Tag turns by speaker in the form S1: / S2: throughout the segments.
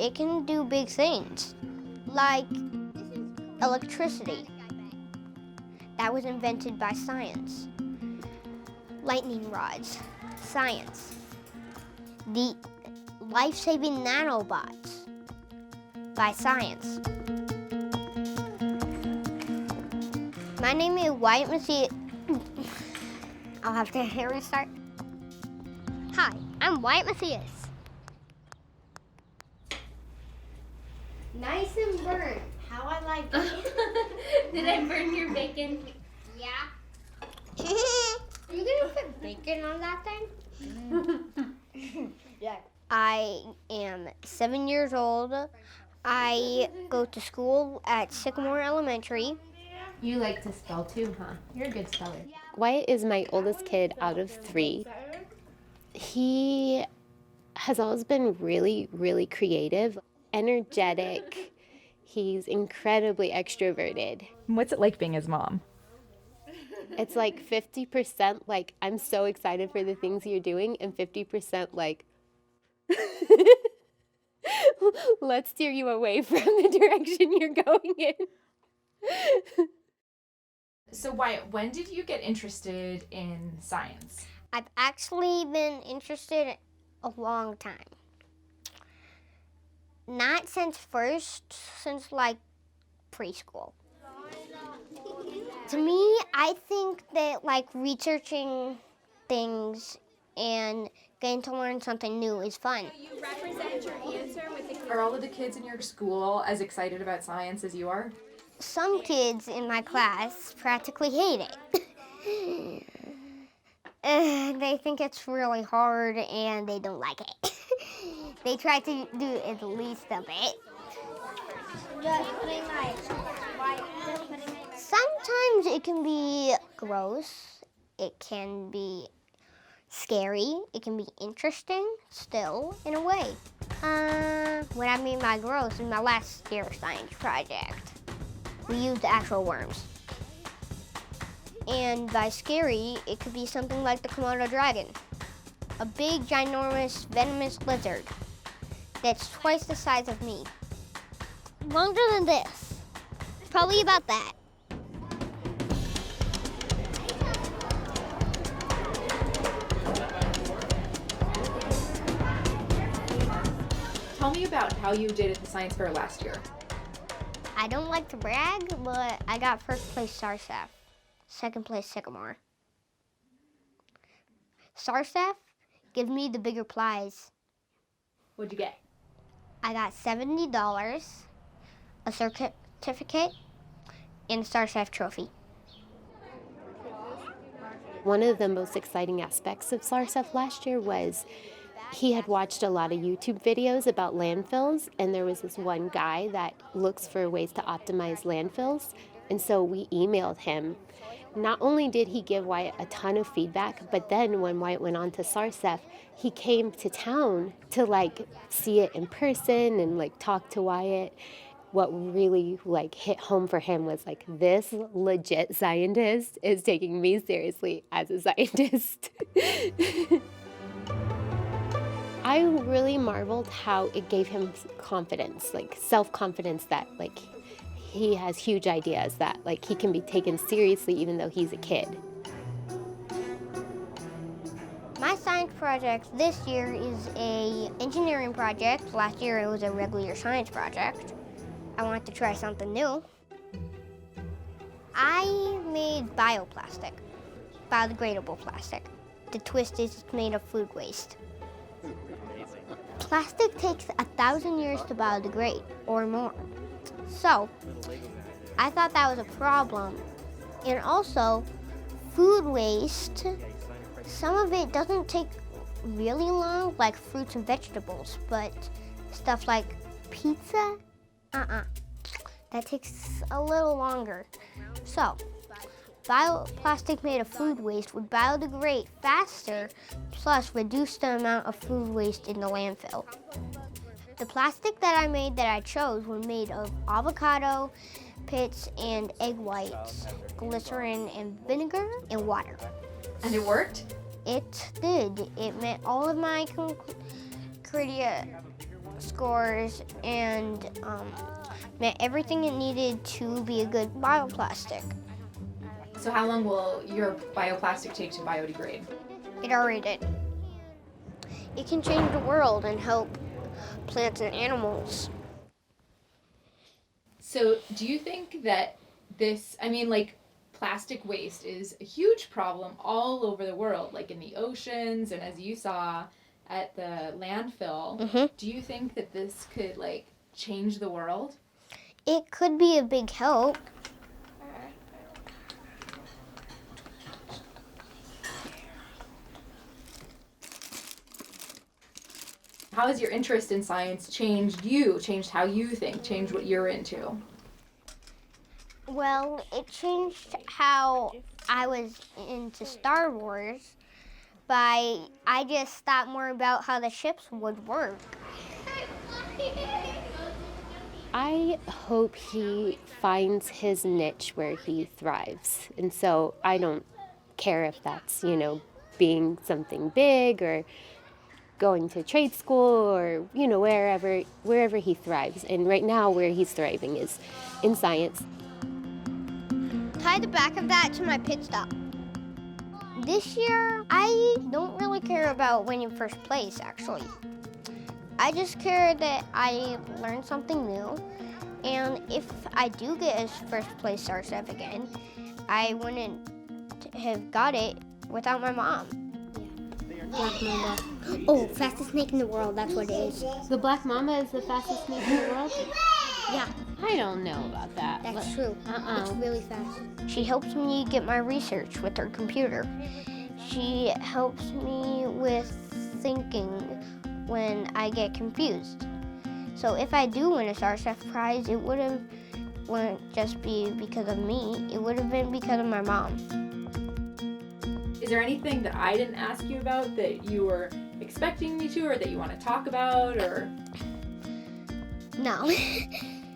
S1: it can do big things, like electricity. That was invented by science. Lightning rods, science. The life-saving nanobots, by science. My name is Wyatt Macias. I'll have to restart. Hi, I'm Wyatt Macias. Nice and burnt. How I like it.
S2: Did I burn your bacon?
S1: Yeah. Are you gonna put bacon on that thing? Yeah. I am 7 years old. I go to school at Sycamore Elementary.
S2: You like to spell too, huh? You're a good speller.
S3: Wyatt is my oldest kid out of 3. He has always been really, really creative, energetic. He's incredibly extroverted.
S4: What's it like being his mom?
S3: It's like 50% like, I'm so excited for the things you're doing, and 50% like, let's steer you away from the direction you're going in.
S4: So Wyatt, when did you get interested in science?
S1: I've actually been interested a long time. Not since like preschool. To me, I think that like researching things and getting to learn something new is fun.
S5: You represent your answer with the
S4: Are all of the kids in your school as excited about science as you are?
S1: Some kids in my class practically hate it. They think it's really hard and they don't like it. They try to do at least a bit. Sometimes it can be gross, it can be scary, it can be interesting still, in a way. When I mean by gross, in my last year science project, we used actual worms. And by scary, it could be something like the Komodo dragon, a big, ginormous, venomous lizard that's twice the size of me. Longer than this, probably about that.
S4: Tell me about how you did at the science fair last year.
S1: I don't like to brag, but I got first place SARSF, second place Sycamore. SARSF gives me the bigger prize.
S4: What'd you get?
S1: I got $70, a certificate, and a SARSF trophy.
S3: One of the most exciting aspects of SARSF last year was he had watched a lot of YouTube videos about landfills, and there was this one guy that looks for ways to optimize landfills, and so we emailed him. Not only did he give Wyatt a ton of feedback, but then when Wyatt went on to SARSF, he came to town to like see it in person and like talk to Wyatt. What really like hit home for him was like, this legit scientist is taking me seriously as a scientist. I really marveled how it gave him confidence, like self-confidence that like he has huge ideas, that like he can be taken seriously even though he's a kid.
S1: My science project this year is a engineering project. Last year it was a regular science project. I wanted to try something new. I made bioplastic, biodegradable plastic. The twist is it's made of food waste. Plastic takes 1,000 years to biodegrade or more. So, I thought that was a problem. And also, food waste, some of it doesn't take really long, like fruits and vegetables, but stuff like pizza, that takes a little longer. So, bioplastic made of food waste would biodegrade faster, plus reduce the amount of food waste in the landfill. The plastic that I made that I chose were made of avocado pits and egg whites, glycerin and vinegar, and water.
S4: And it worked?
S1: It did. It met all of my criteria scores and met everything it needed to be a good bioplastic.
S4: So how long will your bioplastic take to biodegrade?
S1: It already did. It can change the world and help plants and animals.
S4: So do you think that plastic waste is a huge problem all over the world, like in the oceans and as you saw at the landfill.
S1: Mm-hmm.
S4: Do you think that this could change the world?
S1: It could be a big help.
S4: How has your interest in science changed how you think, changed what you're into?
S1: Well, it changed how I was into Star Wars I just thought more about how the ships would work.
S3: I hope he finds his niche where he thrives. And so I don't care if that's, being something big or going to trade school or, wherever he thrives. And right now where he's thriving is in science.
S1: Tie the back of that to my pit stop. This year, I don't really care about winning first place, actually. I just care that I learned something new, and if I do get a first place StarChef again, I wouldn't have got it without my mom.
S3: Black Mamba.
S1: Oh, fastest snake in the world, that's what it is.
S3: The Black Mamba is the fastest snake in the world?
S1: Yeah,
S3: I don't know about that.
S1: that's true. It's
S3: Uh-oh.
S1: really fast. She helps me get my research with her computer. She helps me with thinking when I get confused. So if I do win a StarChef prize, it wouldn't just be because of me, it would have been because of my mom.
S4: Is there anything that I didn't ask you about that you were expecting me to, or that you want to talk about, or
S1: No.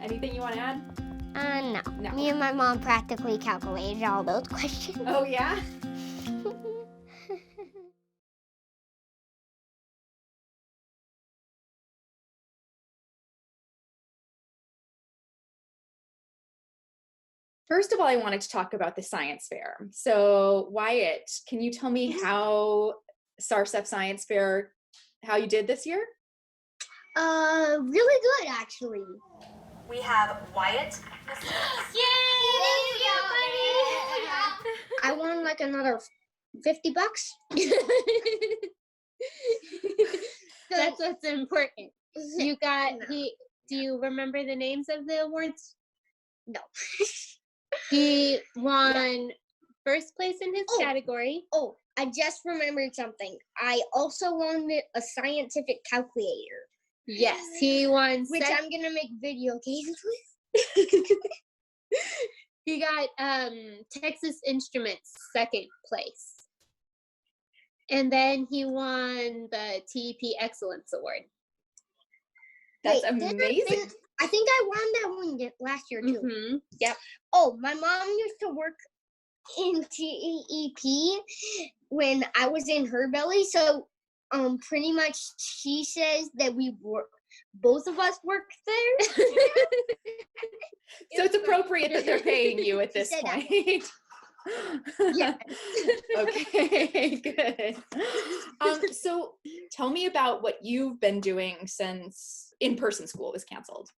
S4: anything you want to add?
S1: No.
S4: No.
S1: Me and my mom practically calculated all those questions.
S4: Oh yeah? First of all, I wanted to talk about the science fair. So Wyatt, can you tell me how StarChef Science Fair, how you did this year?
S1: Really good, actually.
S6: We have Wyatt.
S1: I won like another $50.
S3: That's what's important. You got,
S1: No.
S3: do you remember the names of the awards?
S1: No.
S3: He won first place in his
S1: Oh.
S3: category.
S1: Oh, I just remembered something. I also won a scientific calculator,
S3: Yes, he won
S1: which I'm gonna make video games with.
S3: He got Texas Instruments second place. And then he won the TEP Excellence Award.
S4: That's
S1: Wait, didn't
S4: amazing.
S1: I think I won that one last year too.
S3: Mm-hmm. Yep.
S1: Oh, my mom used to work in TEP when I was in her belly, so pretty much she says that both of us worked there.
S4: So it's appropriate that they're paying you at this
S1: Said that.
S4: point.
S1: Yeah.
S4: Okay, good. So tell me about what you've been doing since in-person school was canceled.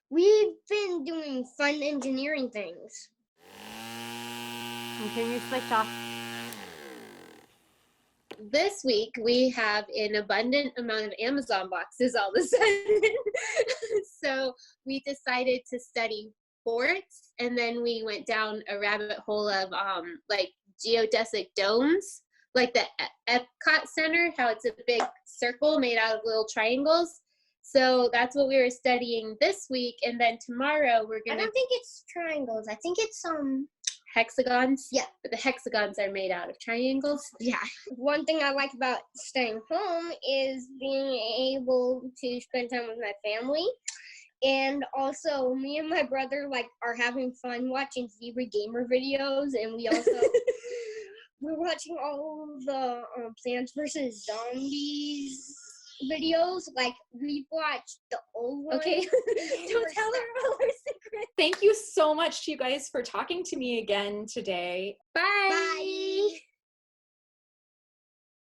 S1: We've been doing fun engineering things.
S3: And turn your switch off. This week we have an abundant amount of Amazon boxes all of a sudden. So we decided to study forts, and then we went down a rabbit hole of geodesic domes, like the Epcot Center, how it's a big circle made out of little triangles. So that's what we were studying this week, and then tomorrow we're
S1: I
S3: gonna
S1: don't think it's triangles. I think it's
S3: hexagons.
S1: Yeah.
S3: But the hexagons are made out of triangles.
S1: Yeah. One thing I like about staying home is being able to spend time with my family. And also, me and my brother are having fun watching Zebra Gamer videos, and we also we're watching all the Plants vs Zombies
S5: videos. Like we've watched the old ones.
S7: Okay. Don't tell her all our secrets.
S4: Thank you so much to you guys for talking to me again today.
S7: Bye.
S5: Bye.